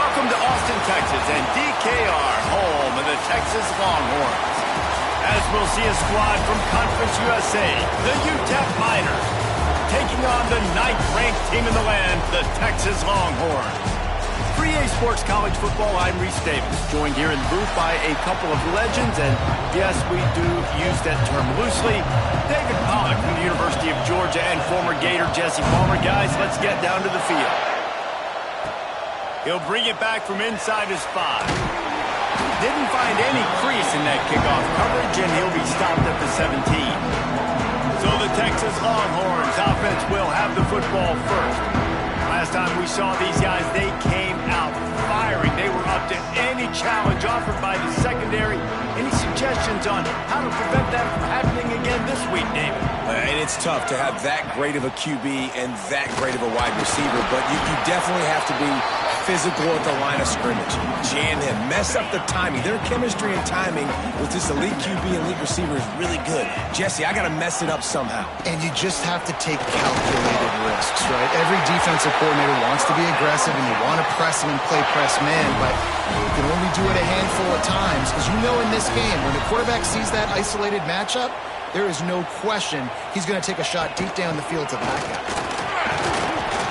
Welcome to Austin, Texas, and DKR, home of the Texas Longhorns. As we'll see a squad from Conference USA, the UTEP Miners, taking on the 9th-ranked team in the land, the Texas Longhorns. For EA Sports College Football, I'm Reese Davis, joined here in the booth by a couple of legends, and yes, we do use that term loosely. David Pollock from the University of Georgia and former Gator Jesse Palmer. Guys, let's get down to the field. He'll bring it back from inside his 5. Didn't find any crease in that kickoff coverage, and he'll be stopped at the 17. So the Texas Longhorns offense will have the football first. Last time we saw these guys, they came out firing. They were up to any challenge offered by the secondary. Any suggestions on how to prevent that from happening again this week, David? And it's tough to have that great of a QB and that great of a wide receiver, but you definitely have to be physical at the line of scrimmage. Jam him, mess up the timing. Their chemistry and timing with this elite QB and elite receiver is really good. Jesse, I got to mess it up somehow. And you just have to take calculated risks, right? Every defensive coordinator wants to be aggressive, and you want to press him and play press man, but you can only do it a handful of times, because you know in this game, when the quarterback sees that isolated matchup, there is no question he's going to take a shot deep down the field to the back guy.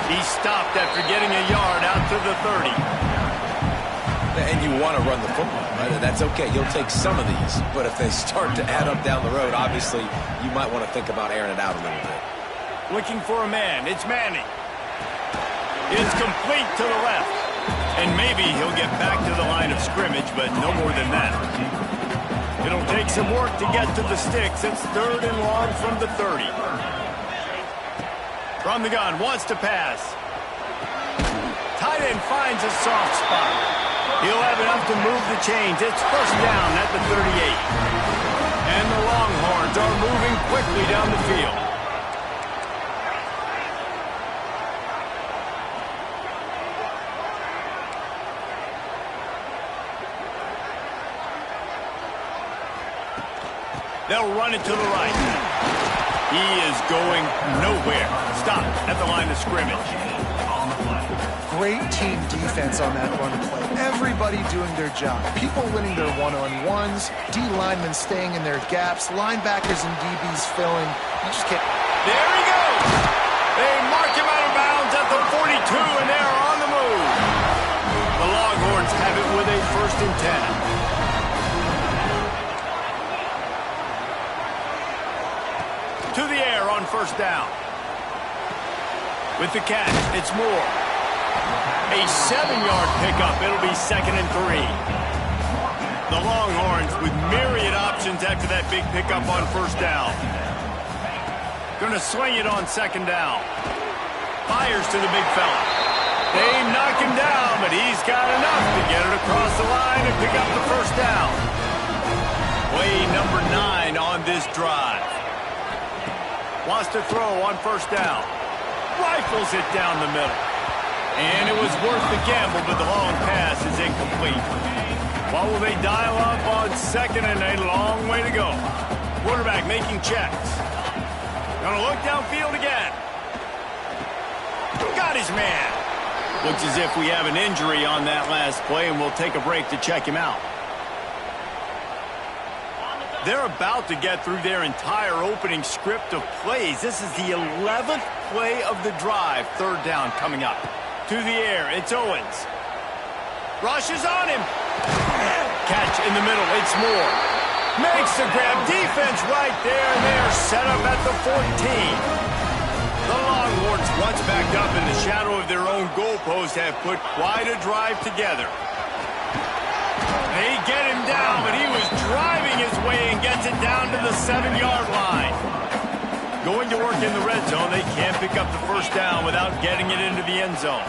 He stopped after getting a yard out to the 30. And you want to run the football, right? That's okay. You'll take some of these. But if they start to add up down the road, obviously, you might want to think about airing it out a little bit. Looking for a man. It's Manning. It's complete to the left. And maybe he'll get back to the line of scrimmage, but no more than that. It'll take some work to get to the sticks. It's 3rd and long from the 30. From the gun, wants to pass. Tight end finds a soft spot. He'll have enough to move the chains. It's 1st down at the 38. And the Longhorns are moving quickly down the field. They'll run it to the right. He is going nowhere. Stop at the line of scrimmage. Great team defense on that run play. Everybody doing their job. People winning their one-on-ones, D linemen staying in their gaps, linebackers and DBs filling. You just can't. There he goes. They mark him out of bounds at the 42, and they're on the move. The Longhorns have it with a 1st and 10. To the air on 1st down. With the catch, it's Moore. A 7-yard pickup. It'll be 2nd and 3. The Longhorns with myriad options after that big pickup on 1st down. Gonna swing it on 2nd down. Fires to the big fella. They knock him down, but he's got enough to get it across the line and pick up the 1st down. Play number 9 on this drive. Wants to throw on 1st down. Rifles it down the middle. And it was worth the gamble, but the long pass is incomplete. What will they dial up on 2nd and a long way to go? Quarterback making checks. Gonna look downfield again. Got his man. Looks as if we have an injury on that last play, and we'll take a break to check him out. They're about to get through their entire opening script of plays. This is the 11th play of the drive. 3rd down coming up. To the air, it's Owens. Rushes on him. Catch in the middle, it's Moore. Makes the grab, defense right there, and they're set up at the 14. The Longhorns, once backed up in the shadow of their own goalpost, have put quite a drive together. They get him down, but he was driving his way and gets it down to the 7-yard line. Going to work in the red zone, they can't pick up the 1st down without getting it into the end zone.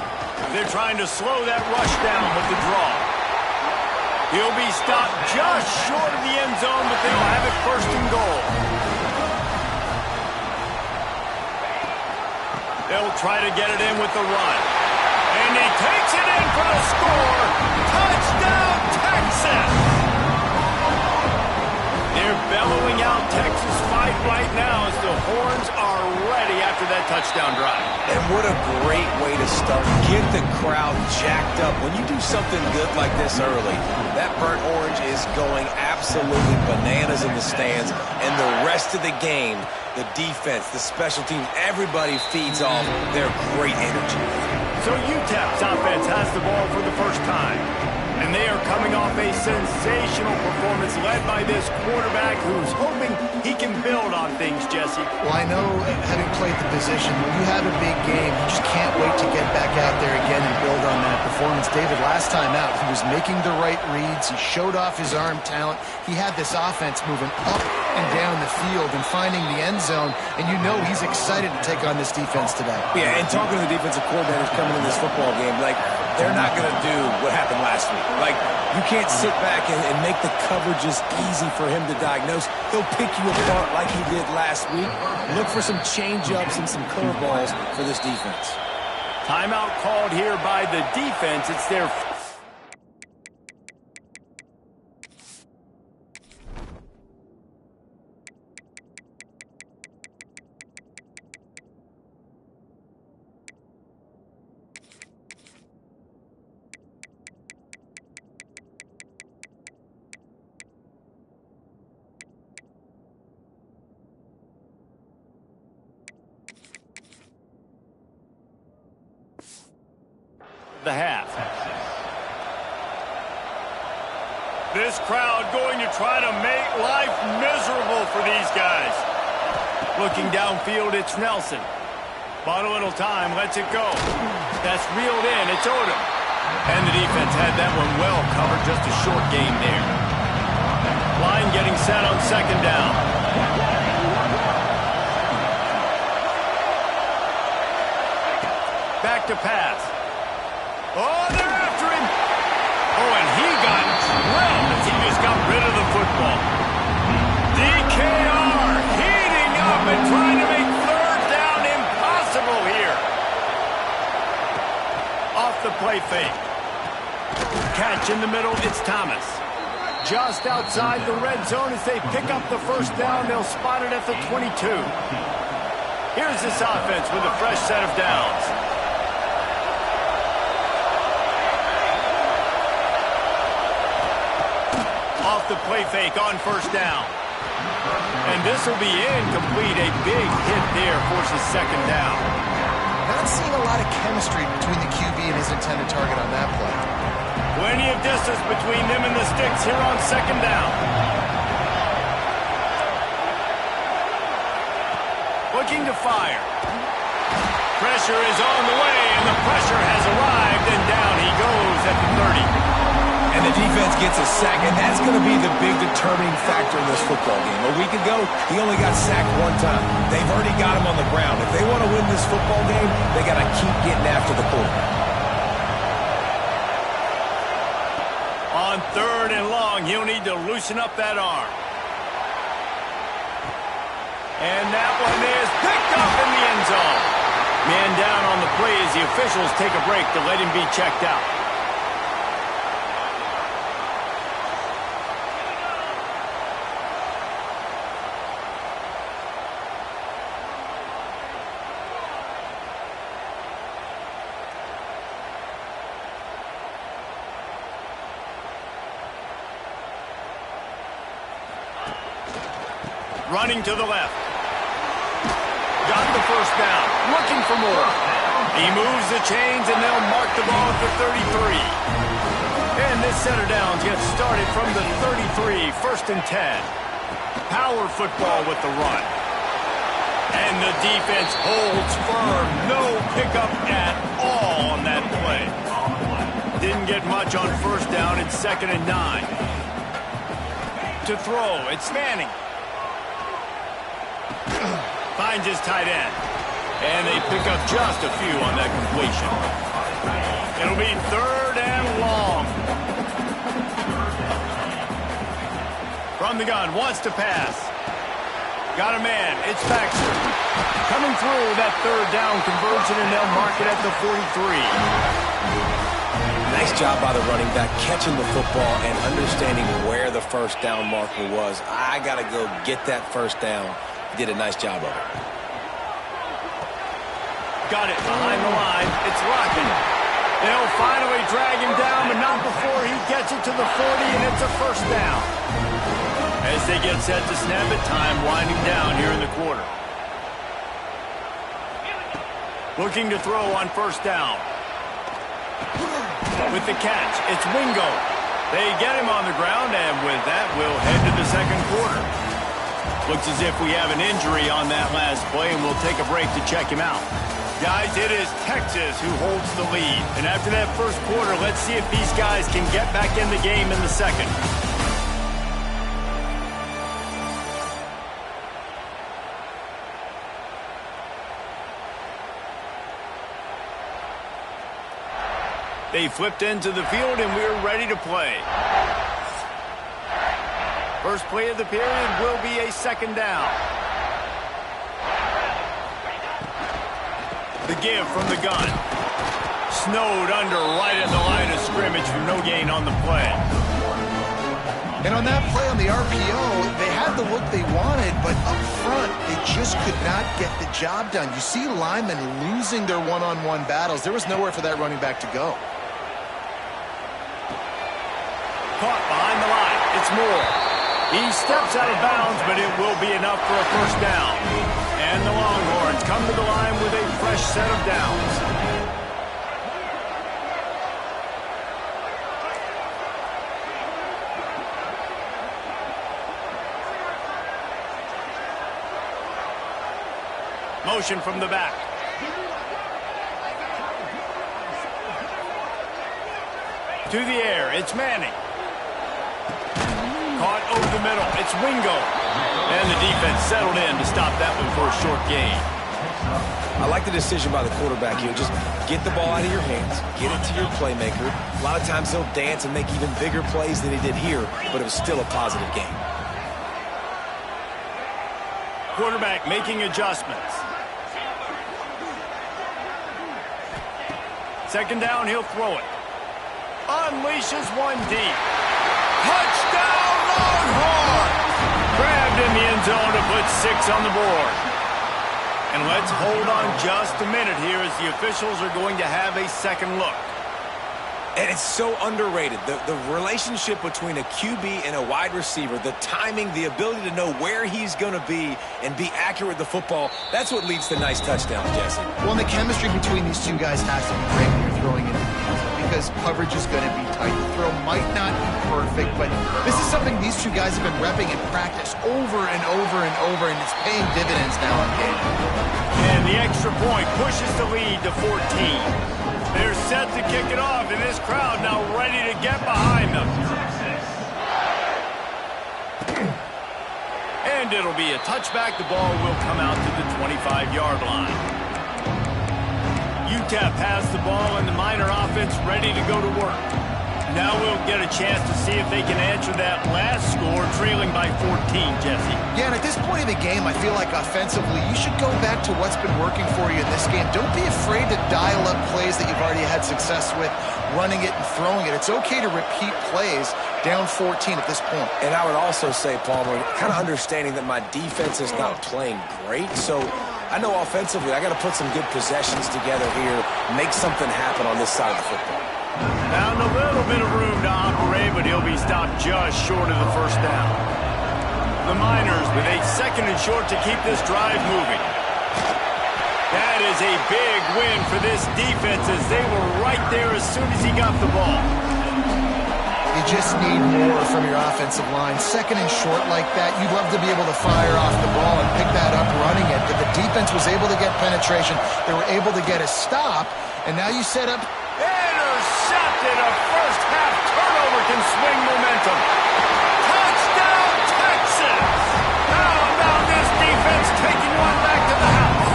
They're trying to slow that rush down with the draw. He'll be stopped just short of the end zone, but they'll have it 1st and goal. They'll try to get it in with the run. And he takes it in for the score. Touchdown, Texas! They're bellowing out Texas fight right now as the horns are ready after that that touchdown drive. And what a great way to start. Get the crowd jacked up. When you do something good like this early, that burnt orange is going absolutely bananas in the stands. And the rest of the game, the defense, the special teams, everybody feeds off their great energy. So UTEP's offense has the ball for the first time. And they are coming off a sensational performance led by this quarterback who's hoping he can build on things, Jesse. Well, I know, having played the position, when you have a big game, you just can't wait to get back out there again and build on that performance. David, last time out, he was making the right reads. He showed off his arm talent. He had this offense moving up and down the field and finding the end zone. And you know he's excited to take on this defense today. Yeah, and talking to the defensive coordinators coming in this football game, like, they're not going to do what happened last week. Like, you can't sit back and make the coverages easy for him to diagnose. He'll pick you apart like he did last week. Look for some change-ups and some curveballs for this defense. Timeout called here by the defense. It's their... the half. This crowd going to try to make life miserable for these guys. Looking downfield, it's Nelson. Bought a little time, lets it go. That's reeled in, it's Odom. And the defense had that one well covered, just a short game there. Line getting set on second down. Back to pass. Oh, they're after him. Oh, and he got drilled as he just got rid of the football. DKR heating up and trying to make third down impossible here. Off the play fake. Catch in the middle, it's Thomas. Just outside the red zone as they pick up the first down. They'll spot it at the 22. Here's this offense with a fresh set of downs. Off the play fake on first down. And this will be incomplete. A big hit there forces second down. Not seeing a lot of chemistry between the QB and his intended target on that play. Plenty of distance between them and the sticks here on second down. Looking to fire. Pressure is on the way, and the pressure has arrived, and down he goes at the 30. And the defense gets a sack, and that's going to be the big determining factor in this football game. A week ago, he only got sacked one time. They've already got him on the ground. If they want to win this football game, they got to keep getting after the quarterback. On third and long, he'll need to loosen up that arm. And that one is picked up in the end zone. Man down on the play as the officials take a break to let him be checked out. Running to the left. Got the first down. Looking for more. He moves the chains, and they'll mark the ball at the 33. And this set of downs gets started from the 33, first and 10. Power football with the run. And the defense holds firm. No pickup at all on that play. Didn't get much on first down. It's second and 9. To throw, it's Manning. Finds his tight end. And they pick up just a few on that completion. It'll be third and long. From the gun, wants to pass. Got a man, it's Baxter. Coming through that third down conversion, and they'll mark it at the 43. Nice job by the running back, catching the football and understanding where the first down marker was. I got to go get that first down. He did a nice job of it. Got it behind the line. It's rocking. They'll finally drag him down, but not before he gets it to the 40, and it's a first down. As they get set to snap it, time winding down here in the quarter. Looking to throw on first down. With the catch, it's Wingo. They get him on the ground, and with that, we'll head to the second quarter. Looks as if we have an injury on that last play, and we'll take a break to check him out. Guys, it is Texas who holds the lead. And after that first quarter, let's see if these guys can get back in the game in the second. They flipped into the field, and we're ready to play. First play of the period will be a second down. The give from the gun. Snowed under right at the line of scrimmage for no gain on the play. And on that play on the RPO, they had the look they wanted, but up front, they just could not get the job done. You see linemen losing their one-on-one battles. There was nowhere for that running back to go. Caught behind the line. It's Moore. He steps out of bounds, but it will be enough for a first down. And the Longhorns come to the line with a fresh set of downs. Motion from the back. To the air, it's Manning. Caught over the middle, it's Wingo. And the defense settled in to stop that one for a short gain. I like the decision by the quarterback here. Just get the ball out of your hands, get it to your playmaker. A lot of times he'll dance and make even bigger plays than he did here, but it was still a positive game. Quarterback making adjustments. Second down, he'll throw it. Unleashes one deep. Touchdown, Longhorns! Grabbed in the end zone to put 6 on the board. And let's hold on just a minute here as the officials are going to have a second look. And it's so underrated. The relationship between a QB and a wide receiver, the timing, the ability to know where he's going to be and be accurate with the football, that's what leads to nice touchdowns, Jesse. Well, and the chemistry between these two guys has to be great when you're throwing into the end zone because coverage is going to be tight. The throw might not be perfect, but this is something these two guys have been repping in practice over and over and over, and it's paying dividends now in game. And the extra point pushes the lead to 14. They're set to kick it off, and this crowd now ready to get behind them. And it'll be a touchback. The ball will come out to the 25-yard line. UTEP has the ball, and the Miner offense ready to go to work. Now we'll get a chance to see if they can answer that last score, trailing by 14, Jesse. Yeah, and at this point of the game, I feel like offensively, you should go back to what's been working for you in this game. Don't be afraid to dial up plays that you've already had success with, running it and throwing it. It's okay to repeat plays down 14 at this point. And I would also say, Palmer, kind of understanding that my defense is not playing great, so I know offensively I got to put some good possessions together here, make something happen on this side of the football. Found a little bit of room to operate, but he'll be stopped just short of the first down. The Miners with a second and short to keep this drive moving. That is a big win for this defense as they were right there as soon as he got the ball. You just need more from your offensive line. Second and short like that, you'd love to be able to fire off the ball and pick that up running it, but the defense was able to get penetration. They were able to get a stop, and now you set up... Intercepted. A first-half turnover can swing momentum. Touchdown, Texas! Now this defense taking one back to the house.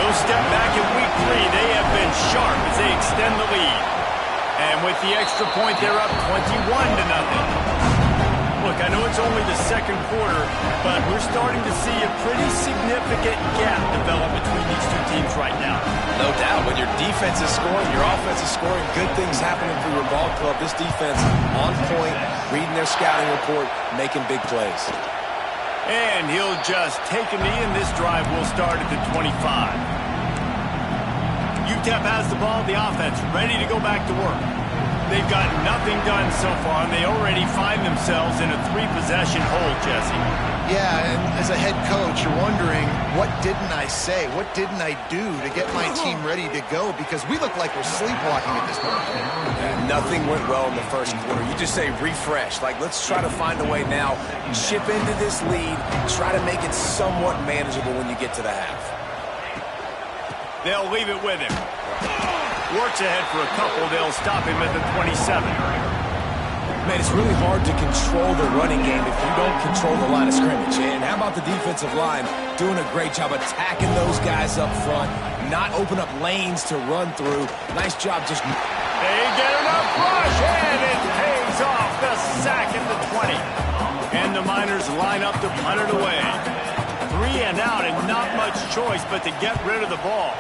No step back in week 3. They have been sharp as they extend the lead. And with the extra point, they're up 21-0. Look, I know it's only the second quarter, but we're starting to see a pretty significant gap develop between these two teams right now. No doubt. When your defense is scoring, your offense is scoring, good things happening for your ball club. This defense on point, reading their scouting report, making big plays. And he'll just take a knee, and this drive will start at the 25. UTEP has the ball, the offense ready to go back to work. They've got nothing done so far, and they already find themselves in a 3-possession hole, Jesse. Yeah, and as a head coach, you're wondering, what didn't I say? What didn't I do to get my team ready to go? Because we look like we're sleepwalking at this point. Nothing went well in the first quarter. You just say refresh. Like, let's try to find a way now. Chip into this lead. Try to make it somewhat manageable when you get to the half. They'll leave it with him. Works ahead for a couple. They'll stop him at the 27. Man, it's really hard to control the running game if you don't control the line of scrimmage. And how about the defensive line doing a great job attacking those guys up front, not open up lanes to run through. Nice job just... They get enough rush, and it pays off. The sack at the 20. And the Miners line up to punt it away. 3 and out, and not much choice but to get rid of the ball.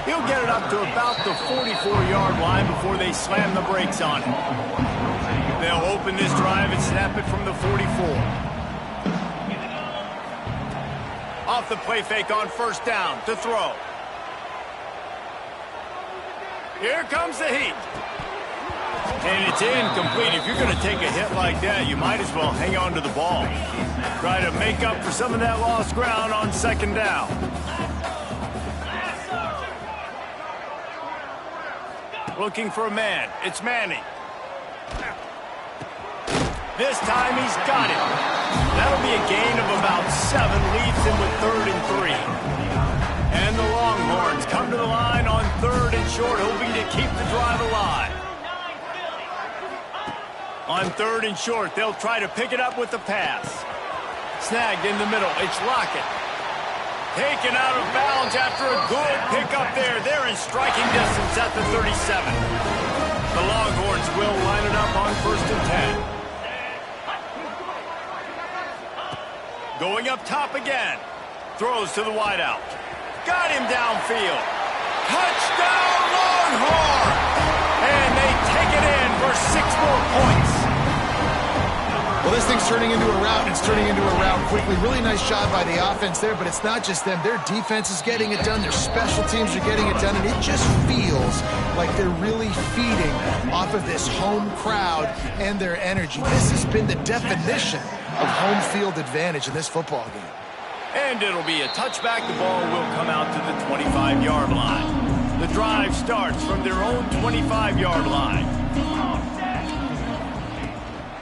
He'll get it up to about the 44-yard line before they slam the brakes on it. They'll open this drive and snap it from the 44. Off the play fake on first down to throw. Here comes the heat. And it's incomplete. If you're going to take a hit like that, you might as well hang on to the ball. Try to make up for some of that lost ground on second down. Looking for a man. It's Manning. This time he's got it. That'll be a gain of about 7. Leaves him with 3rd and 3. And the Longhorns come to the line on 3rd and short, hoping to keep the drive alive. On 3rd and short, they'll try to pick it up with the pass. Snagged in the middle. It's Lockett. Taken out of bounds after a good pickup there. They're in striking distance at the 37. The Longhorns will line it up on 1st and 10. Going up top again. Throws to the wideout. Got him downfield. Touchdown Longhorn! And they take it in for 6 more points. Well, this thing's turning into a rout. It's turning into a rout quickly. Really nice job by the offense there, but it's not just them. Their defense is getting it done. Their special teams are getting it done, and it just feels like they're really feeding off of this home crowd and their energy. This has been the definition of home field advantage in this football game. And it'll be a touchback. The ball will come out to the 25-yard line. The drive starts from their own 25-yard line.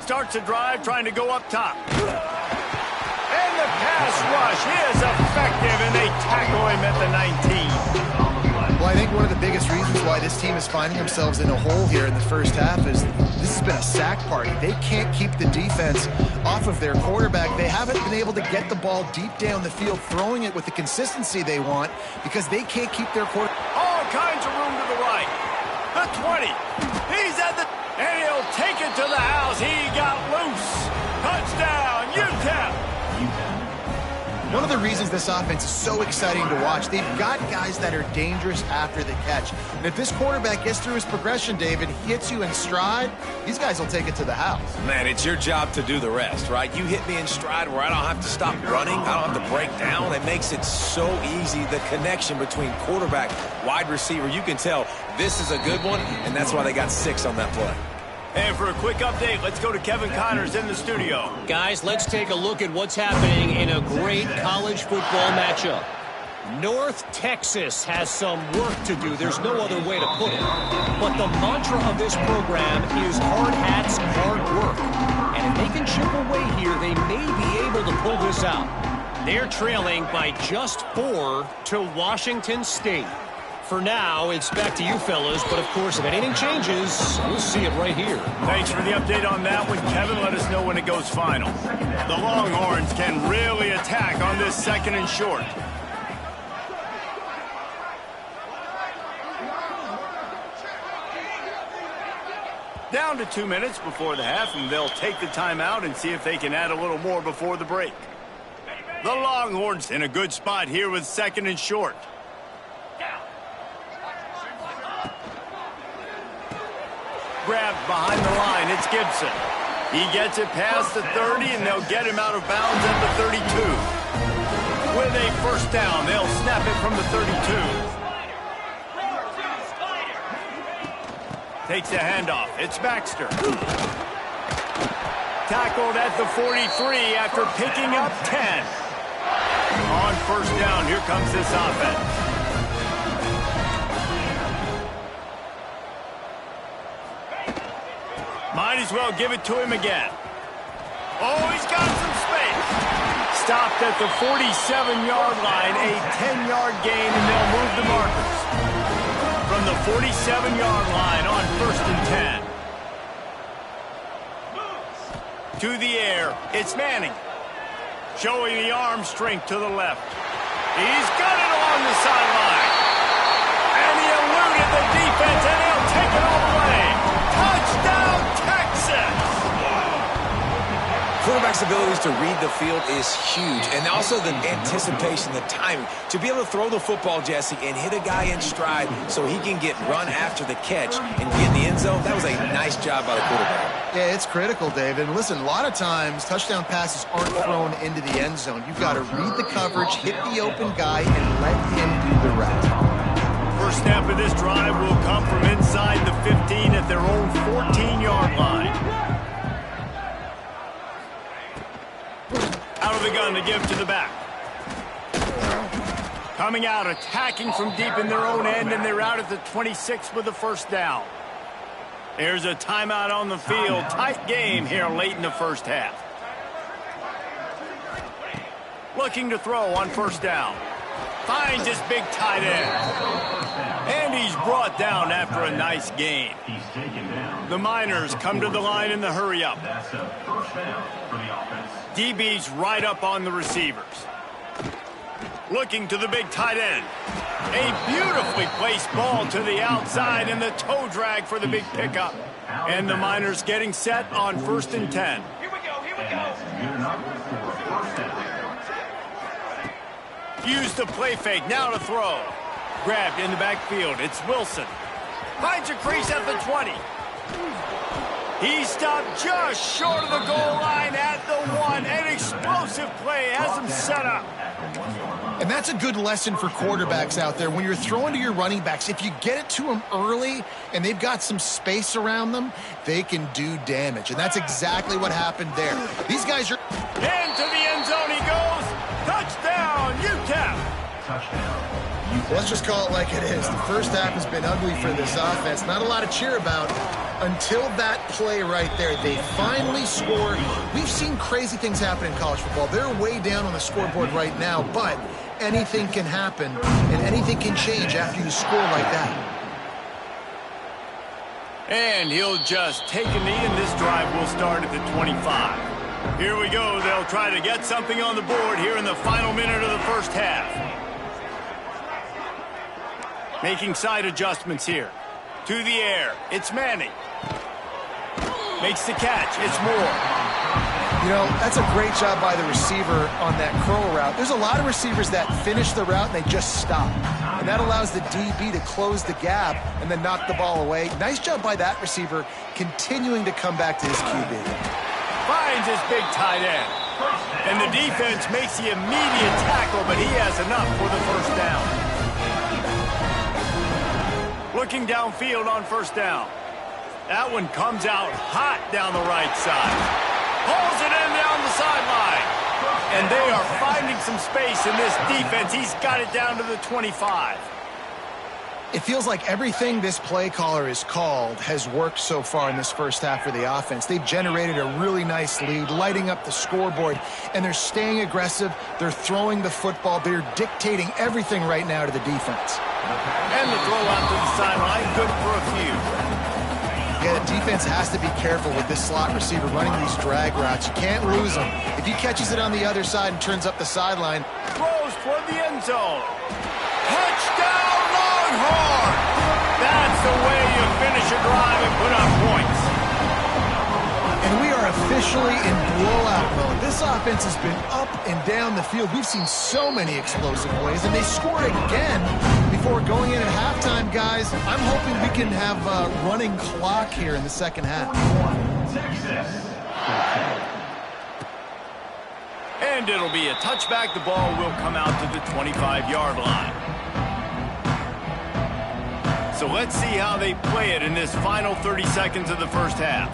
Starts a drive trying to go up top. And the pass rush is effective, and they tackle him at the 19. Well, I think one of the biggest reasons why this team is finding themselves in a hole here in the first half is this has been a sack party. They can't keep the defense off of their quarterback. They haven't been able to get the ball deep down the field, throwing it with the consistency they want because they can't keep their quarterback. All kinds of room to the right. The 20. He's at the... And he'll take it to the house. He got loose. Touchdown, UTEP. One of the reasons this offense is so exciting to watch, they've got guys that are dangerous after the catch. And if this quarterback gets through his progression, David, hits you in stride, these guys will take it to the house. Man, it's your job to do the rest, right? You hit me in stride where I don't have to stop running. I don't have to break down. It makes it so easy. The connection between quarterback, wide receiver, you can tell this is a good one, and that's why they got 6 on that play. And for a quick update, let's go to Kevin Connors in the studio. Guys, let's take a look at what's happening in a great college football matchup. North Texas has some work to do. There's no other way to put it. But the mantra of this program is hard hats, hard work. And if they can chip away here, they may be able to pull this out. They're trailing by just 4 to Washington State. For now, it's back to you fellas, but of course, if anything changes, we'll see it right here. Thanks for the update on that one, Kevin. Let us know when it goes final. The Longhorns can really attack on this 2nd and short. Down to 2 minutes before the half, and they'll take the timeout and see if they can add a little more before the break. The Longhorns in a good spot here with 2nd and short. Grabbed behind the line, it's Gibson. He gets it past the 30, and they'll get him out of bounds at the 32. With a first down, they'll snap it from the 32. Takes a handoff. It's Baxter. Tackled at the 43 after picking up 10. On first down, here comes this offense. Might as well give it to him again. Oh, he's got some space. Stopped at the 47-yard line, a 10-yard gain, and they'll move the markers. From the 47-yard line on first and 10. To the air, it's Manning. Showing the arm strength to the left. He's got it along the sideline. And he eluded the defense, and he'll take it all the way. Touchdown, Texas! Quarterback's abilities to read the field is huge, and also the anticipation, the timing. To be able to throw the football, Jesse, and hit a guy in stride so he can get run after the catch and get in the end zone, that was a nice job by the quarterback. Yeah, it's critical, Dave. And listen, a lot of times touchdown passes aren't thrown into the end zone. You've got to read the coverage, hit the open guy, and let him do the rest. First snap of this drive will come from inside the 15 at their own 14-yard line. Out of the gun to give to the back. Coming out, attacking from deep in their own end, and they're out at the 26 with the first down. There's a timeout on the field. Tight game here late in the first half. Looking to throw on first down. Finds his big tight end. And he's brought down after a nice gain. The Miners come to the line in the hurry-up. DB's right up on the receivers. Looking to the big tight end. A beautifully placed ball to the outside and the toe drag for the big pickup. And the Miners getting set on first and 10. Here we go. Use the play fake, now to throw. Grabbed in the backfield, it's Wilson. Finds a crease at the 20. He stopped just short of the goal line at the 1. An explosive play has him set up. And that's a good lesson for quarterbacks out there. When you're throwing to your running backs, if you get it to them early and they've got some space around them, they can do damage. And that's exactly what happened there. These guys are... Into the end zone he goes. Touchdown, UTEP. Touchdown. Let's just call it like it is. The first half has been ugly for this offense. Not a lot to cheer about until that play right there. They finally score. We've seen crazy things happen in college football. They're way down on the scoreboard right now, but anything can happen, and anything can change after you score like that. And he'll just take a knee, and this drive will start at the 25. Here we go. They'll try to get something on the board here in the final minute of the first half. Making side adjustments here. To the air, it's Manning. Makes the catch, it's Moore. You know, that's a great job by the receiver on that curl route. There's a lot of receivers that finish the route and they just stop. And that allows the DB to close the gap and then knock the ball away. Nice job by that receiver continuing to come back to his QB. Finds his big tight end. And the defense makes the immediate tackle, but he has enough for the first down. Looking downfield on first down. That one comes out hot down the right side. Pulls it in down the sideline. And they are finding some space in this defense. He's got it down to the 25. It feels like everything this play caller has called has worked so far in this first half for the offense. They've generated a really nice lead, lighting up the scoreboard, and they're staying aggressive. They're throwing the football. They're dictating everything right now to the defense. And the throw out to the sideline, good for a few. Yeah, the defense has to be careful with this slot receiver running these drag routes. You can't lose him. If he catches it on the other side and turns up the sideline. Throws toward the end zone. Touchdown, Longhorn! That's the way you finish a drive and put up points. And we are officially in blowout mode. This offense has been up and down the field. We've seen so many explosive plays, and they scored again before going in at halftime, guys. I'm hoping we can have a running clock here in the second half. And it'll be a touchback. The ball will come out to the 25-yard line. So let's see how they play it in this final 30 seconds of the first half.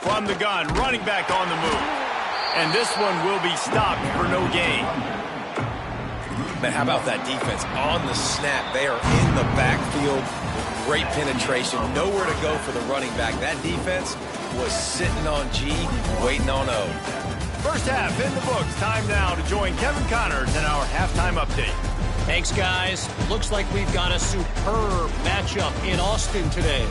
From the gun, running back on the move. And this one will be stopped for no gain. Man, how about that defense? On the snap, they are in the backfield with great penetration. Nowhere to go for the running back. That defense was sitting on G, waiting on O. First half in the books. Time now to join Kevin Connors in our halftime update. Thanks, guys. Looks like we've got a superb matchup in Austin today.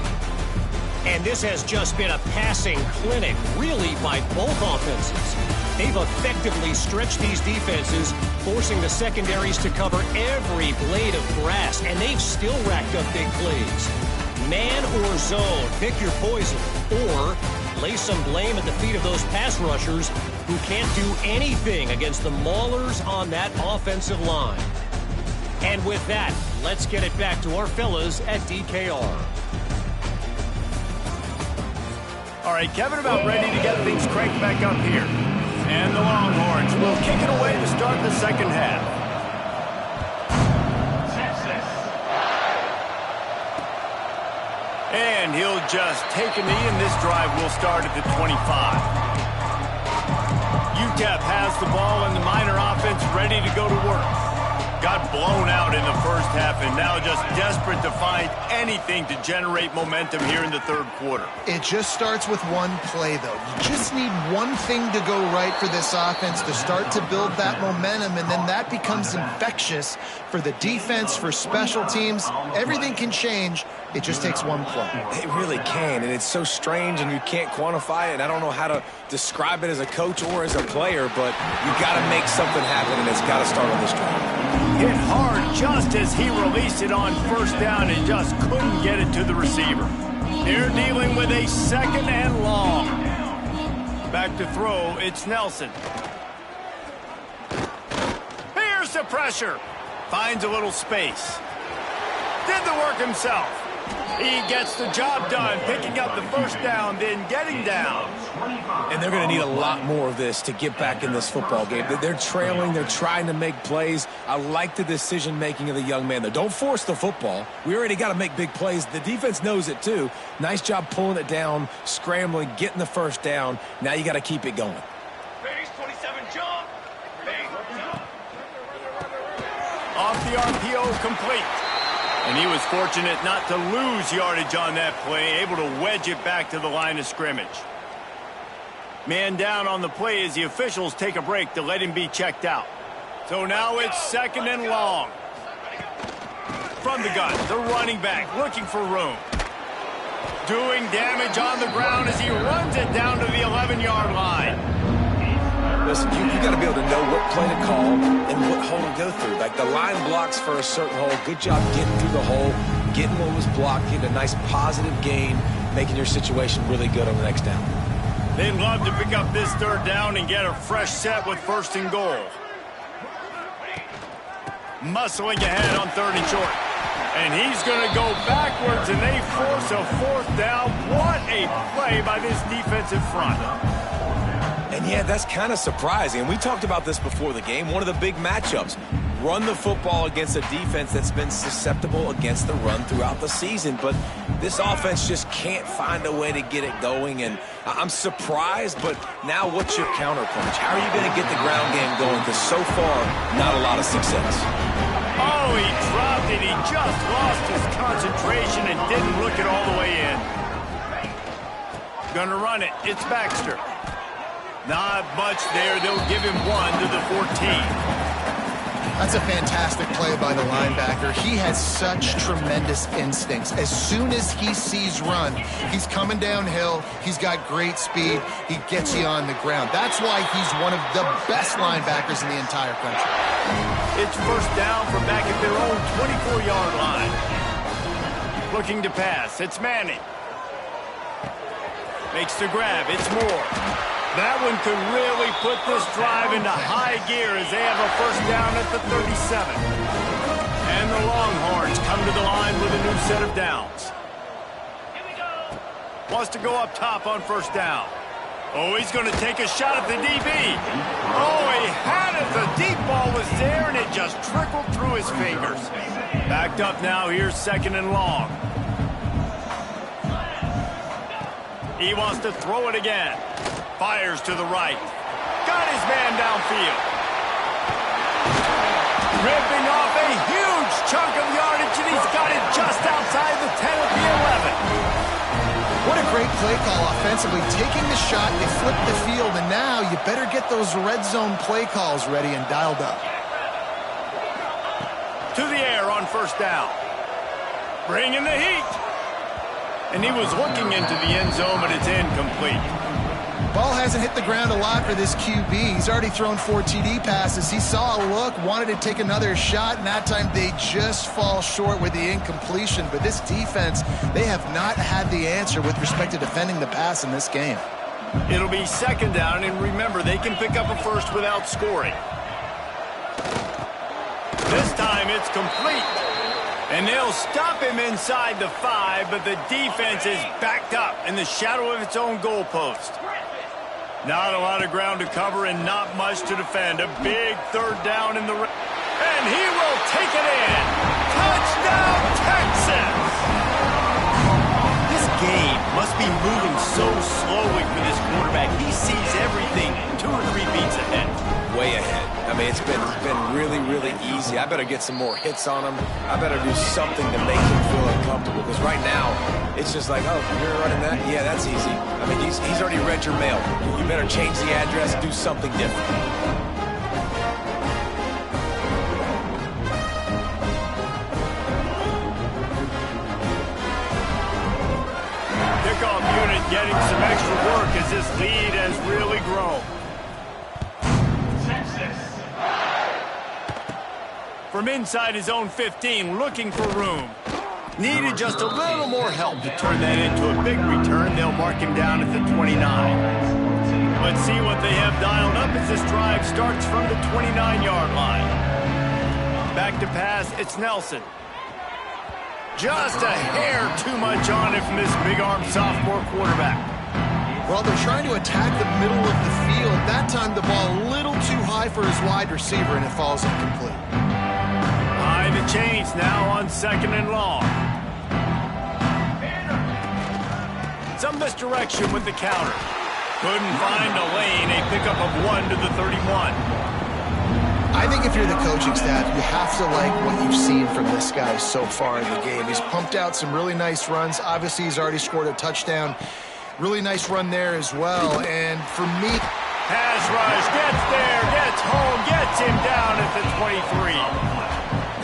And this has just been a passing clinic, really, by both offenses. They've effectively stretched these defenses, forcing the secondaries to cover every blade of grass, and they've still racked up big plays. Man or zone, pick your poison, or lay some blame at the feet of those pass rushers who can't do anything against the maulers on that offensive line. And with that, let's get it back to our fellas at DKR. All right, Kevin, about ready to get things cranked back up here. And the Longhorns will kick it away to start the second half. And he'll just take a knee, and this drive will start at the 25. UTEP has the ball, and the Miner offense ready to go to work. Got blown out in the first half and now just desperate to find anything to generate momentum here in the third quarter. It just starts with one play, though. You just need one thing to go right for this offense to start to build that momentum, and then that becomes infectious for the defense, for special teams. Everything can change. It just takes one play. It really can, and it's so strange, and you can't quantify it. And I don't know how to describe it as a coach or as a player, but you got to make something happen, and it's got to start on this drive. Hit hard just as he released it on first down and just couldn't get it to the receiver. They're dealing with a second and long. Back to throw, it's Nelson. Here's the pressure. Finds a little space. Did the work himself. He gets the job done, picking up the first down, then getting down. And they're going to need a lot more of this to get back in this football game. They're trailing. They're trying to make plays. I like the decision-making of the young man, though. Don't force the football. We already got to make big plays. The defense knows it, too. Nice job pulling it down, scrambling, getting the first down. Now you got to keep it going. Base 27, jump. Off the RPO, complete. And he was fortunate not to lose yardage on that play, able to wedge it back to the line of scrimmage. Man down on the play as the officials take a break to let him be checked out. So now it's second and long. From the gun, the running back looking for room. Doing damage on the ground as he runs it down to the 11-yard line. Listen, you got to be able to know what play to call and what hole to go through. Like the line blocks for a certain hole. Good job getting through the hole, getting what was blocked, getting a nice positive gain, making your situation really good on the next down. They'd love to pick up this third down and get a fresh set with first and goal. Muscling ahead on third and short. And he's going to go backwards, and they force a fourth down. What a play by this defensive front. And yeah, that's kind of surprising. And we talked about this before the game. One of the big matchups. Run the football against a defense that's been susceptible against the run throughout the season. But this offense just can't find a way to get it going. And I'm surprised, but now what's your counterpunch? How are you going to get the ground game going? Because so far, not a lot of success. Oh, he dropped it. He just lost his concentration and didn't look it all the way in. Gonna run it. It's Baxter. Not much there. They'll give him one to the 14. That's a fantastic play by the linebacker. He has such tremendous instincts. As soon as he sees run, he's coming downhill. He's got great speed. He gets you on the ground. That's why he's one of the best linebackers in the entire country. It's first down from back at their own 24-yard line. Looking to pass. It's Manning. Makes the grab. It's Moore. That one could really put this drive into high gear as they have a first down at the 37. And the Longhorns come to the line with a new set of downs. Wants to go up top on first down. Oh, he's going to take a shot at the DB. Oh, he had it. The deep ball was there, and it just trickled through his fingers. Backed up now. Here's second and long. He wants to throw it again. Fires to the right. Got his man downfield. Ripping off a huge chunk of yardage, and he's got it just outside the 10 at the 11. What a great play call offensively. Taking the shot, they flip the field, and now you better get those red zone play calls ready and dialed up. To the air on first down. Bringing the heat. And he was looking into the end zone, but it's incomplete. Ball hasn't hit the ground a lot for this QB. He's already thrown 4 TD passes. He saw a look, wanted to take another shot, and that time they just fall short with the incompletion. But this defense, they have not had the answer with respect to defending the pass in this game. It'll be second down, and remember, they can pick up a first without scoring. This time it's complete. And they'll stop him inside the 5, but the defense is backed up in the shadow of its own goalpost. Not a lot of ground to cover and not much to defend. A big third down in the... And he will take it in. Touchdown, Texas! This game must be moving so slowly for this quarterback. He sees everything 2 or 3 beats ahead. Way ahead. I mean, it's been really, really easy. I better get some more hits on him. I better do something to make him feel uncomfortable. Because right now, it's just like, oh, you're running that? Yeah, that's easy. I mean, he's already read your mail. You better change the address, do something different. Kickoff unit getting some extra work as this lead has really grown. From inside his own 15, looking for room. Needed just a little more help to turn that into a big return. They'll mark him down at the 29. Let's see what they have dialed up as this drive starts from the 29-yard line. Back to pass, it's Nelson. Just a hair too much on it from this big-armed sophomore quarterback. Well, they're trying to attack the middle of the field. That time the ball a little too high for his wide receiver, and it falls incomplete. High the chains now on second and long. Some misdirection with the counter. Couldn't find a lane. A pickup of 1 to the 31. I think if you're the coaching staff, you have to like what you've seen from this guy so far in the game. He's pumped out some really nice runs. Obviously, he's already scored a touchdown. Really nice run there as well. And for me... Pass rush, gets there, gets home, gets him down at the 23.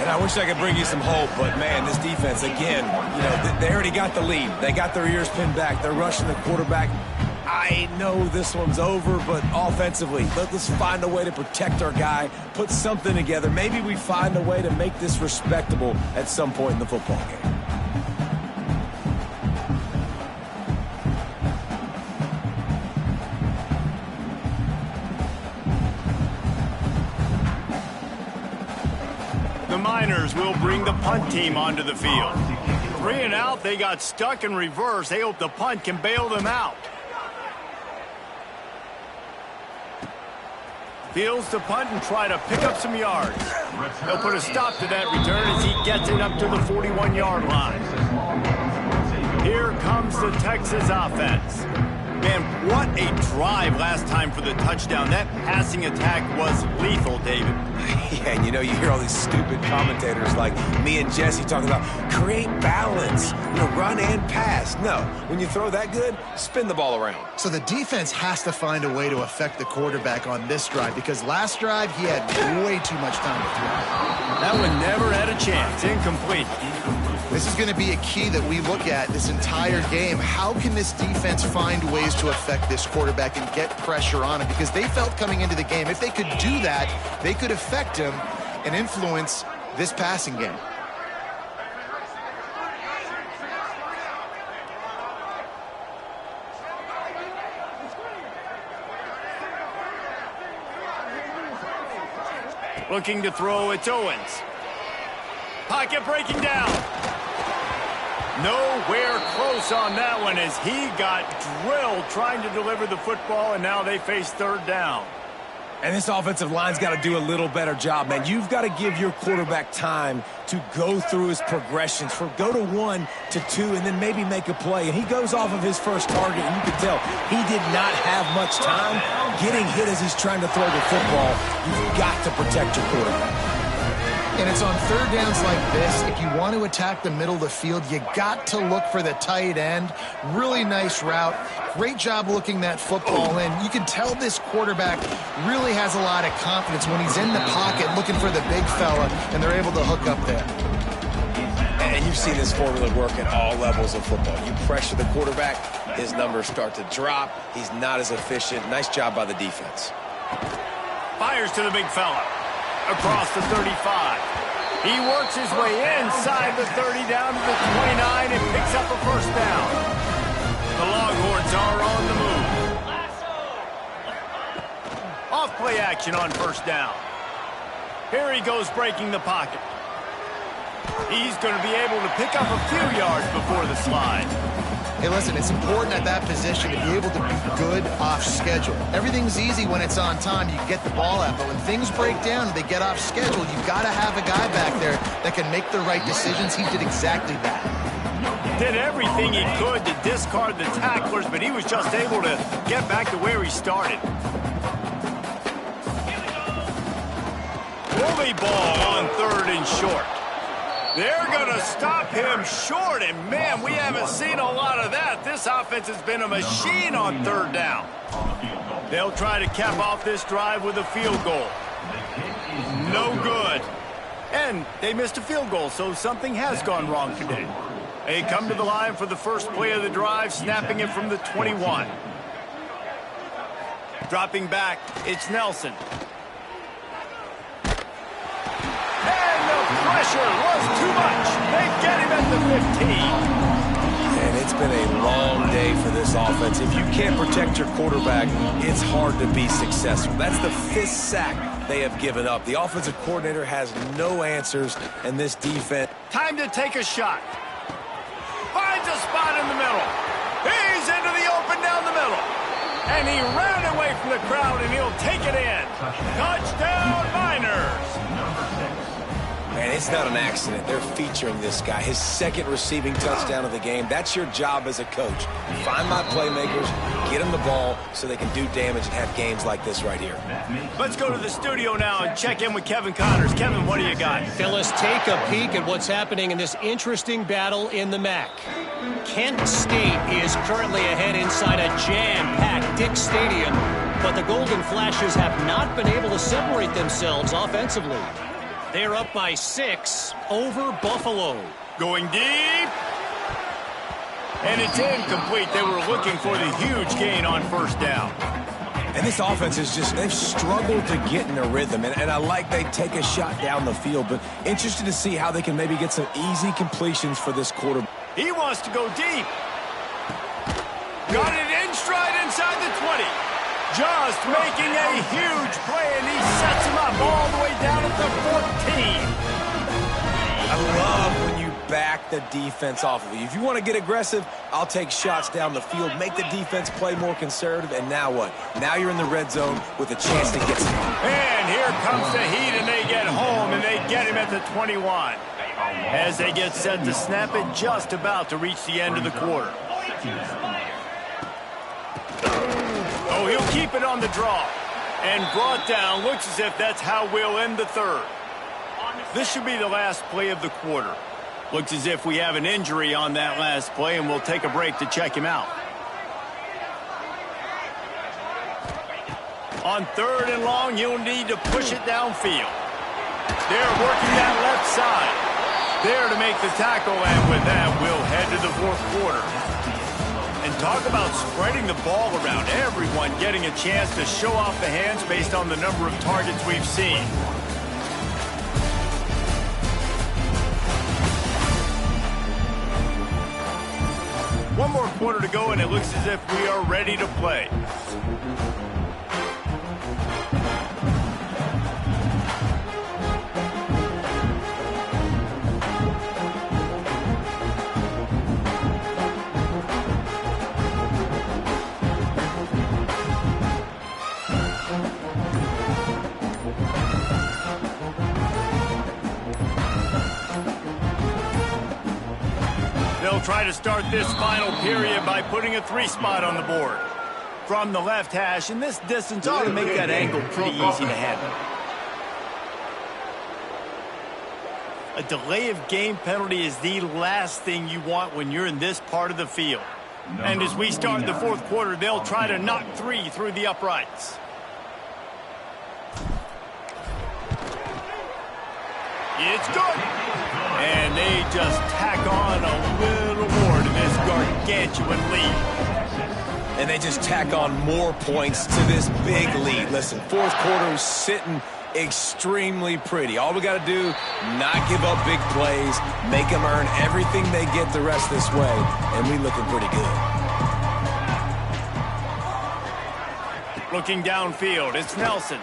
And I wish I could bring you some hope, but, man, this defense, again, you know, they already got the lead. They got their ears pinned back. They're rushing the quarterback. I know this one's over, but offensively, let's find a way to protect our guy, put something together. Maybe we find a way to make this respectable at some point in the football game. The Miners will bring the punt team onto the field. 3 and out, they got stuck in reverse. They hope the punt can bail them out. Fields to punt and try to pick up some yards. They'll put a stop to that return as he gets it up to the 41-yard line. Here comes the Texas offense. Man, what a drive last time for the touchdown. That passing attack was lethal, David. Yeah, and you know, you hear all these stupid commentators like me and Jesse talking about create balance, you know, run and pass. No, when you throw that good, spin the ball around. So the defense has to find a way to affect the quarterback on this drive because last drive he had way too much time to throw. That one never had a chance. Incomplete. This is going to be a key that we look at this entire game. How can this defense find ways to affect this quarterback and get pressure on him? Because they felt coming into the game, if they could do that, they could affect him and influence this passing game. Looking to throw, it's Owens. Pocket breaking down. Nowhere close on that one as he got drilled trying to deliver the football, and now they face third down. And this offensive line's got to do a little better job, man. You've got to give your quarterback time to go through his progressions, go to 1 to 2, and then maybe make a play. And he goes off of his first target, and you can tell he did not have much time getting hit as he's trying to throw the football. You've got to protect your quarterback. And it's on third downs like this. If you want to attack the middle of the field, you got to look for the tight end. Really nice route. Great job looking that football in. You can tell this quarterback really has a lot of confidence when he's in the pocket looking for the big fella, and they're able to hook up there. And you've seen this formula work at all levels of football. You pressure the quarterback, his numbers start to drop. He's not as efficient. Nice job by the defense. Fires to the big fella. Across the 35. He works his way inside the 30 down to the 29 and picks up a first down. The Longhorns are on the move. Off play action on first down. Here he goes breaking the pocket. He's going to be able to pick up a few yards before the slide. Hey, listen, it's important at that position to be able to be good off schedule. Everything's easy when it's on time. You get the ball out. But when things break down and they get off schedule, you've got to have a guy back there that can make the right decisions. He did exactly that. Did everything he could to discard the tacklers, but he was just able to get back to where he started. Bully ball on third and short. They're going to stop him short, and man, we haven't seen a lot of that. This offense has been a machine on third down. They'll try to cap off this drive with a field goal. No good. And they missed a field goal, so something has gone wrong today. They come to the line for the first play of the drive, snapping it from the 21. Dropping back, it's Nelson. Pressure was too much. They get him at the 15. And it's been a long day for this offense. If you can't protect your quarterback, it's hard to be successful. That's the 5th sack they have given up. The offensive coordinator has no answers, and this defense. Time to take a shot. Finds a spot in the middle. He's into the open down the middle. And he ran away from the crowd, and he'll take it in. Touchdown, Miners. Man, it's not an accident. They're featuring this guy. His 2nd receiving touchdown of the game. That's your job as a coach. Find my playmakers, get them the ball so they can do damage and have games like this right here. Let's go to the studio now and check in with Kevin Connors. Kevin, what do you got? Fellas, take a peek at what's happening in this interesting battle in the MAC. Kent State is currently ahead inside a jam-packed Dick Stadium, but the Golden Flashes have not been able to separate themselves offensively. They're up by 6 over Buffalo. Going deep. And it's incomplete. They were looking for the huge gain on first down. And this offense is just, they've struggled to get in a rhythm. And I like they take a shot down the field, but interested to see how they can maybe get some easy completions for this quarterback. He wants to go deep. Got it in stride inside the 20. Just making a huge play, and he sets him up all the way down at the 14. I love when you back the defense off of you. If you want to get aggressive, I'll take shots down the field, make the defense play more conservative, and now what? Now you're in the red zone with a chance to get some. And here comes the heat, and they get home, and they get him at the 21. As they get set to snap it, just about to reach the end of the quarter. Oh, he'll keep it on the draw. And brought down. Looks as if that's how we'll end the third. This should be the last play of the quarter. Looks as if we have an injury on that last play, and we'll take a break to check him out. On third and long, you'll need to push it downfield. They're working that left side. There to make the tackle, and with that, we'll head to the fourth quarter. And talk about spreading the ball around. Everyone getting a chance to show off the hands based on the number of targets we've seen. One more quarter to go, and it looks as if we are ready to play. try to start this final period by putting a 3-spot on the board. From the left hash, and this distance ought to make that angle pretty easy to handle. A delay of game penalty is the last thing you want when you're in this part of the field. And as we start the fourth quarter, they'll try to knock 3 through the uprights. It's good. And they just tack on a little more to this gargantuan lead. And they just tack on more points to this big lead. Listen, fourth quarter is sitting extremely pretty. All we got to do, not give up big plays, make them earn everything they get the rest this way, and we looking pretty good. Looking downfield, it's Nelson.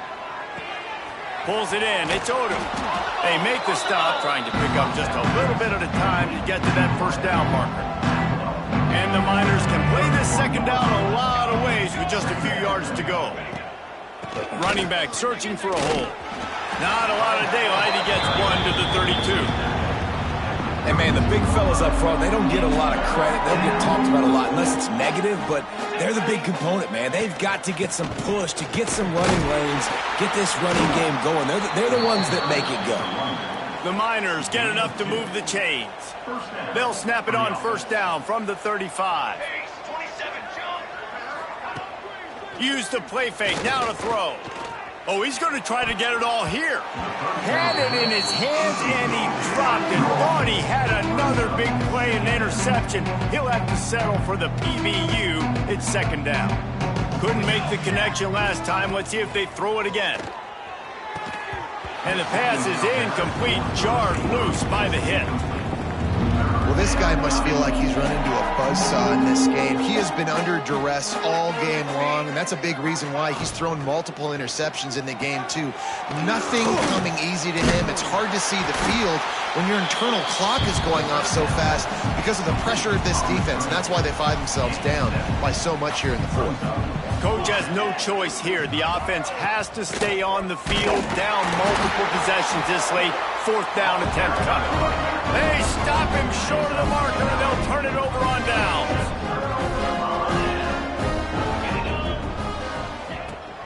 Pulls it in, it's Odom. They make the stop, trying to pick up just a little bit at a time to get to that first down marker. And the Miners can play this second down a lot of ways with just a few yards to go. Running back searching for a hole. Not a lot of daylight. He gets 1 to the 32. And, man, the big fellas up front, they don't get a lot of credit. They'll get talked about a lot unless it's negative, but they're the big component, man. They've got to get some push, to get some running lanes, get this running game going. They're the ones that make it go. The Miners get enough to move the chains. They'll snap it on first down from the 35. Use the play fake, now to throw. Oh, he's going to try to get it all here. Had it in his hands, and he dropped it. Thought he had another big play and interception. He'll have to settle for the PBU. It's second down. Couldn't make the connection last time. Let's see if they throw it again. And the pass is incomplete, jarred loose by the hit. Well, this guy must feel like he's run into a buzzsaw in this game. He has been under duress all game long, and that's a big reason why he's thrown multiple interceptions in the game, too. Nothing coming easy to him. It's hard to see the field when your internal clock is going off so fast because of the pressure of this defense, and that's why they find themselves down by so much here in the fourth. Coach has no choice here. The offense has to stay on the field, down multiple possessions this late. Fourth down attempt coming. They stop him short of the marker, and they'll turn it over on downs.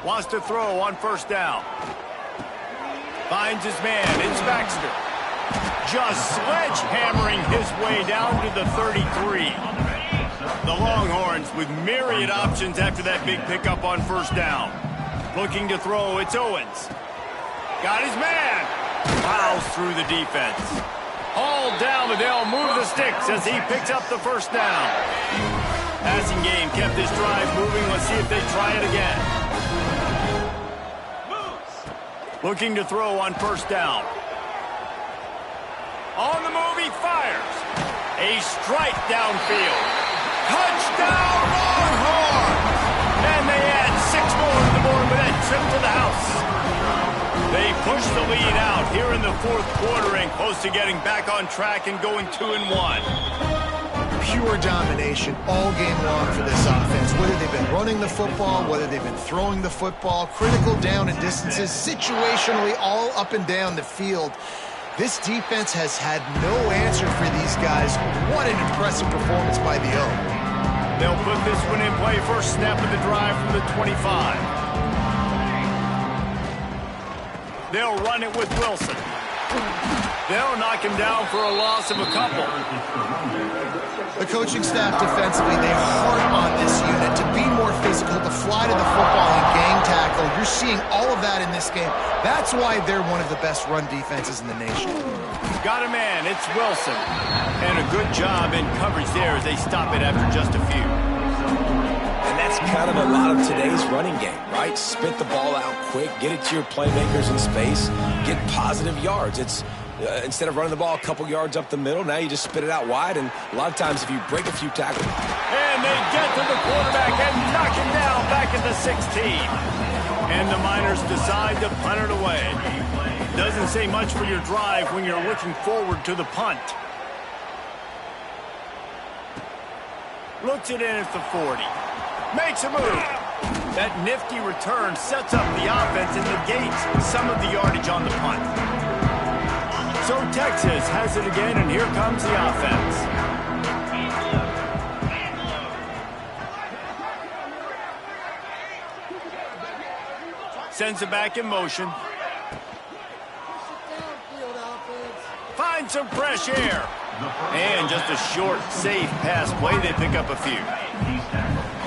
Wants to throw on first down. Finds his man. It's Baxter. Just sledgehammering his way down to the 33. The Longhorns with myriad options after that big pickup on first down. Looking to throw, it's Owens. Got his man. Plows through the defense. Hauled down, but they'll move the sticks as he picks up the first down. Passing game kept this drive moving. Let's see if they try it again. Looking to throw on first down. On the move, he fires. A strike downfield. Touchdown, Longhorns! And they add 6 more to the board with that trip to the house. They push the lead out here in the fourth quarter and close to getting back on track and going 2-1. Pure domination all game long for this offense. Whether they've been running the football, whether they've been throwing the football, critical down and distances, situationally all up and down the field. This defense has had no answer for these guys. What an impressive performance by the O. They'll put this one in play. First snap of the drive from the 25. They'll run it with Wilson. They'll knock him down for a loss of a couple. The coaching staff defensively, they harp on this unit to be more physical, to fly to the football and gang tackle. You're seeing all of that in this game. That's why they're one of the best run defenses in the nation. Got a man, it's Wilson. And a good job in coverage there as they stop it after just a few. And that's kind of a lot of today's running game, right? Spit the ball out quick, get it to your playmakers in space, get positive yards. It's instead of running the ball a couple yards up the middle, now you just spit it out wide, and a lot of times if you break a few tackles. And they get to the quarterback and knock him down back at the 16. And the Miners decide to punt it away. Doesn't say much for your drive when you're looking forward to the punt. Looks it in at the 40. Makes a move. That nifty return sets up the offense and negates some of the yardage on the punt. So Texas has it again, and here comes the offense. defensive back in motion. Find some fresh air. And just a short, safe pass play. They pick up a few.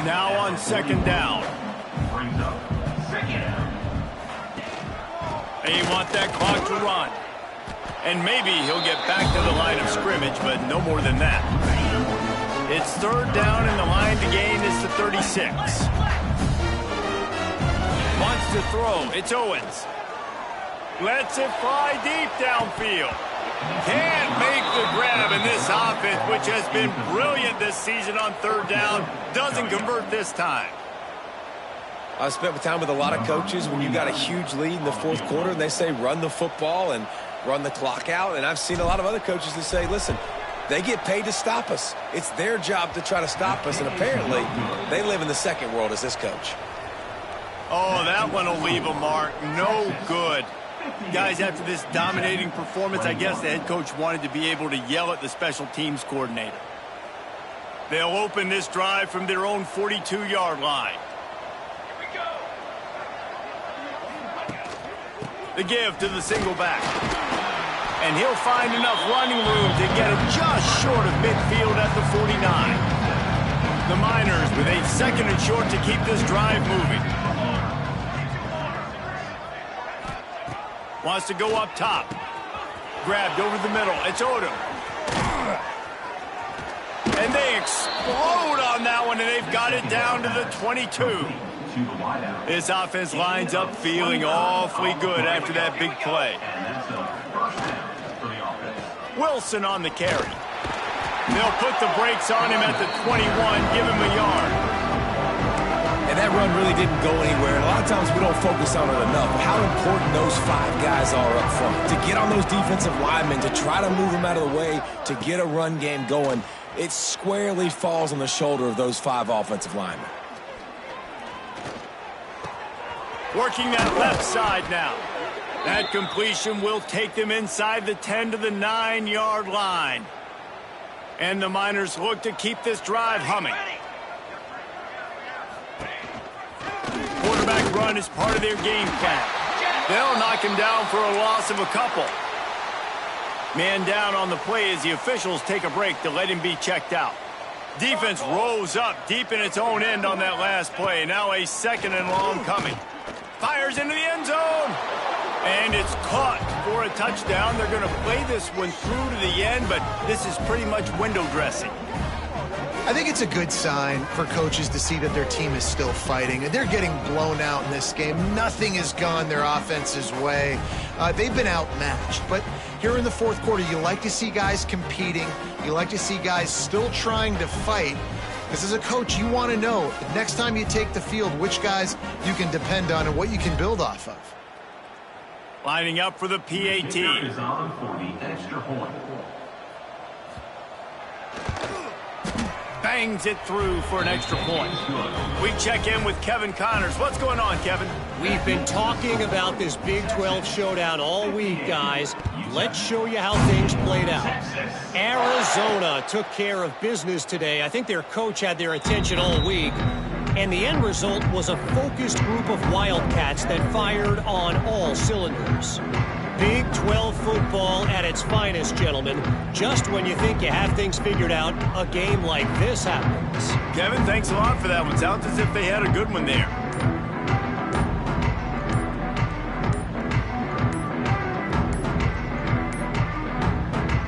Now on second down. They want that clock to run. And maybe he'll get back to the line of scrimmage, but no more than that. It's third down, and the line to gain is the 36. Wants to throw. It's Owens. Lets it fly deep downfield. Can't make the grab, and this offense, which has been brilliant this season on third down, doesn't convert this time. I've spent time with a lot of coaches when you got a huge lead in the fourth quarter, and they say run the football and run the clock out. And I've seen a lot of other coaches that say, listen, they get paid to stop us. It's their job to try to stop us, and apparently they live in the second world as this coach. Oh, that one will leave a mark. No good. Guys, after this dominating performance, I guess the head coach wanted to be able to yell at the special teams coordinator. They'll open this drive from their own 42-yard line. The give to the single back. And he'll find enough running room to get it just short of midfield at the 49. The Miners with a second and short to keep this drive moving. Wants to go up top. Grabbed over the middle. It's Odom. And they explode on that one, and they've got it down to the 22. This offense lines up feeling awfully good after that big play. Wilson on the carry. They'll put the brakes on him at the 21, give him a yard. And that run really didn't go anywhere. And a lot of times we don't focus on it enough. How important those five guys are up front. To get on those defensive linemen, to try to move them out of the way, to get a run game going, it squarely falls on the shoulder of those five offensive linemen. Working that left side now. That completion will take them inside the 10 to the 9-yard line. And the Miners look to keep this drive humming. Quarterback run is part of their game plan. They'll knock him down for a loss of a couple. Man down on the play as the officials take a break to let him be checked out. Defense rose up deep in its own end on that last play. Now a second and long coming. Fires into the end zone. And it's caught for a touchdown. They're going to play this one through to the end, but this is pretty much window dressing. I think it's a good sign for coaches to see that their team is still fighting. They're getting blown out in this game. Nothing has gone their offense's way. They've been outmatched. But here in the fourth quarter, you like to see guys competing. You like to see guys still trying to fight. Because as a coach, you want to know, next time you take the field, which guys you can depend on and what you can build off of. Lining up for the PAT. Bangs it through for an extra point. We check in with Kevin Connors. What's going on, Kevin? We've been talking about this Big 12 showdown all week, guys. Let's show you how things played out. Arizona took care of business today. I think their coach had their attention all week. And the end result was a focused group of Wildcats that fired on all cylinders. Big 12 football at its finest, gentlemen. Just when you think you have things figured out, a game like this happens. Kevin, thanks a lot for that one. Sounds as if they had a good one there.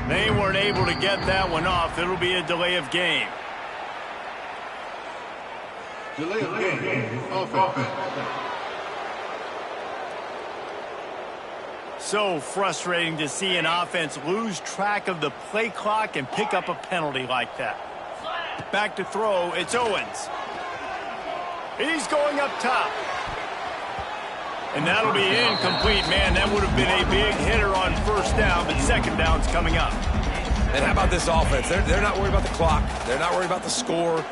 They weren't able to get that one off. It'll be a delay of game. Delay of game. Offense. So frustrating to see an offense lose track of the play clock and pick up a penalty like that. Back to throw, it's Owens. He's going up top. And that'll be incomplete, man. That would have been a big hitter on first down, but second down's coming up. And how about this offense? They're not worried about the clock. They're not worried about the score.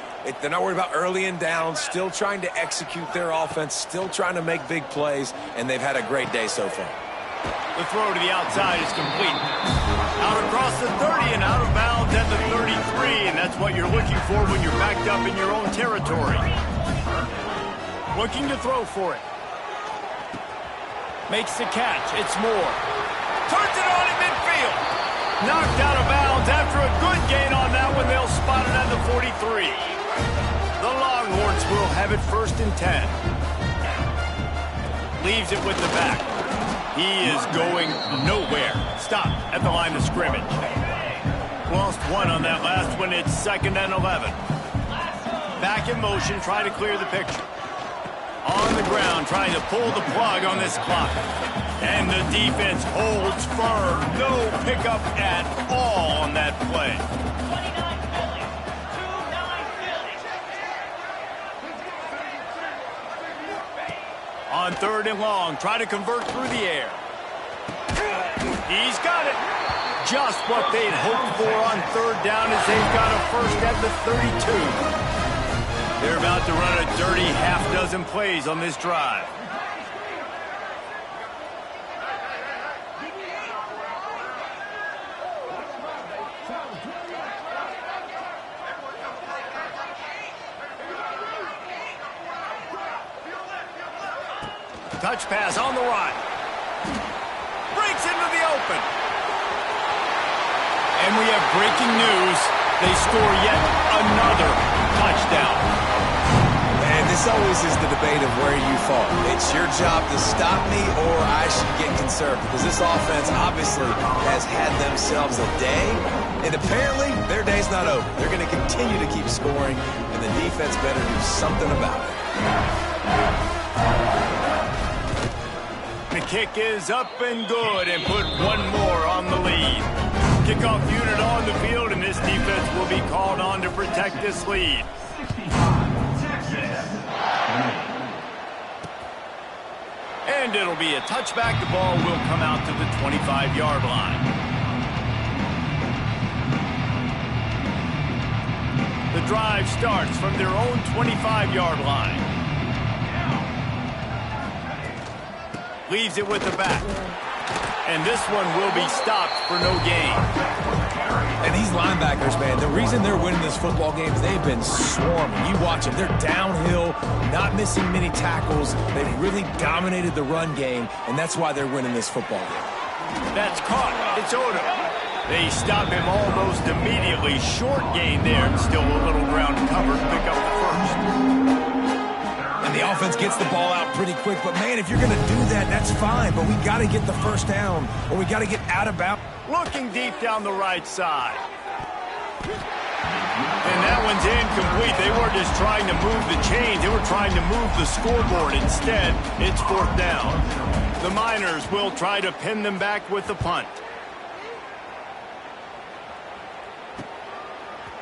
They're not worried about early and down. Still trying to execute their offense. Still trying to make big plays. And they've had a great day so far. The throw to the outside is complete. Out across the 30 and out of bounds at the 33. And that's what you're looking for when you're backed up in your own territory. Looking to throw for it. Makes the catch. It's Moore. Turns it on in midfield. Knocked out of bounds after a good gain on that one. They'll spot it at the 43. The Longhorns will have it 1st and 10. Leaves it with the back. He is going nowhere. Stop at the line of scrimmage. Lost one on that last one. It's 2nd and 11. Back in motion, try to clear the picture. On the ground, trying to pull the plug on this clock. And the defense holds firm. No pickup at all on that play. On 3rd and long, try to convert through the air. He's got it. Just what they'd hoped for on 3rd down as they've got a first at the 32. They're about to run a dirty half-dozen plays on this drive. Touch pass on the right. Breaks into the open. And we have breaking news. They score yet another touchdown. And this always is the debate of where you fall. It's your job to stop me or I should get conservative. Because this offense obviously has had themselves a day. And apparently their day's not over. They're going to continue to keep scoring. And the defense better do something about it. The kick is up and good and put one more on the lead. Kickoff unit on the field, and this defense will be called on to protect this lead. And it'll be a touchback. The ball will come out to the 25-yard line. The drive starts from their own 25-yard line. Leaves it with the back. And this one will be stopped for no gain. And these linebackers, man, the reason they're winning this football game is they've been swarming. You watch them. They're downhill, not missing many tackles. They've really dominated the run game, and that's why they're winning this football game. That's caught. It's Odo. They stop him almost immediately. Short gain there, and still a little ground cover to pick up the first. And the offense gets the ball out pretty quick. But, man, if you're going to do that, that's fine. But we got to get the first down, or we got to get out of bounds. Looking deep down the right side. And that one's incomplete. They weren't just trying to move the chains. They were trying to move the scoreboard. Instead, it's 4th down. The Miners will try to pin them back with the punt.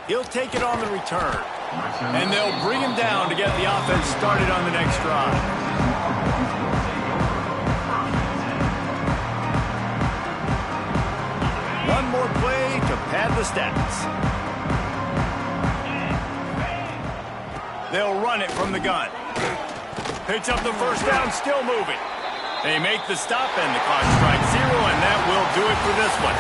He'll take it on the return. And they'll bring him down to get the offense started on the next drive. One more play to pad the stats. They'll run it from the gun. Picks up the first down, still moving. They make the stop, and the clock strikes 0, and that will do it for this one.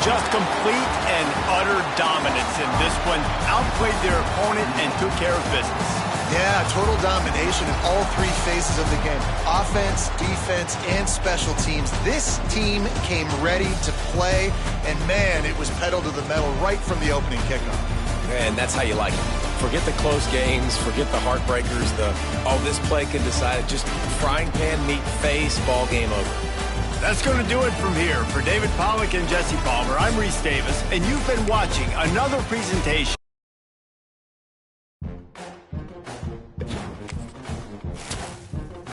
Just complete and utter dominance in this one. Outplayed their opponent and took care of business. Yeah, total domination in all 3 phases of the game. Offense, defense, and special teams. This team came ready to play, and man, it was pedal to the metal right from the opening kickoff. And that's how you like it. Forget the close games, forget the heartbreakers, this play can decide it. Just frying pan, meat face, ball game over. That's going to do it from here. For David Pollack and Jesse Palmer, I'm Reese Davis, and you've been watching another presentation.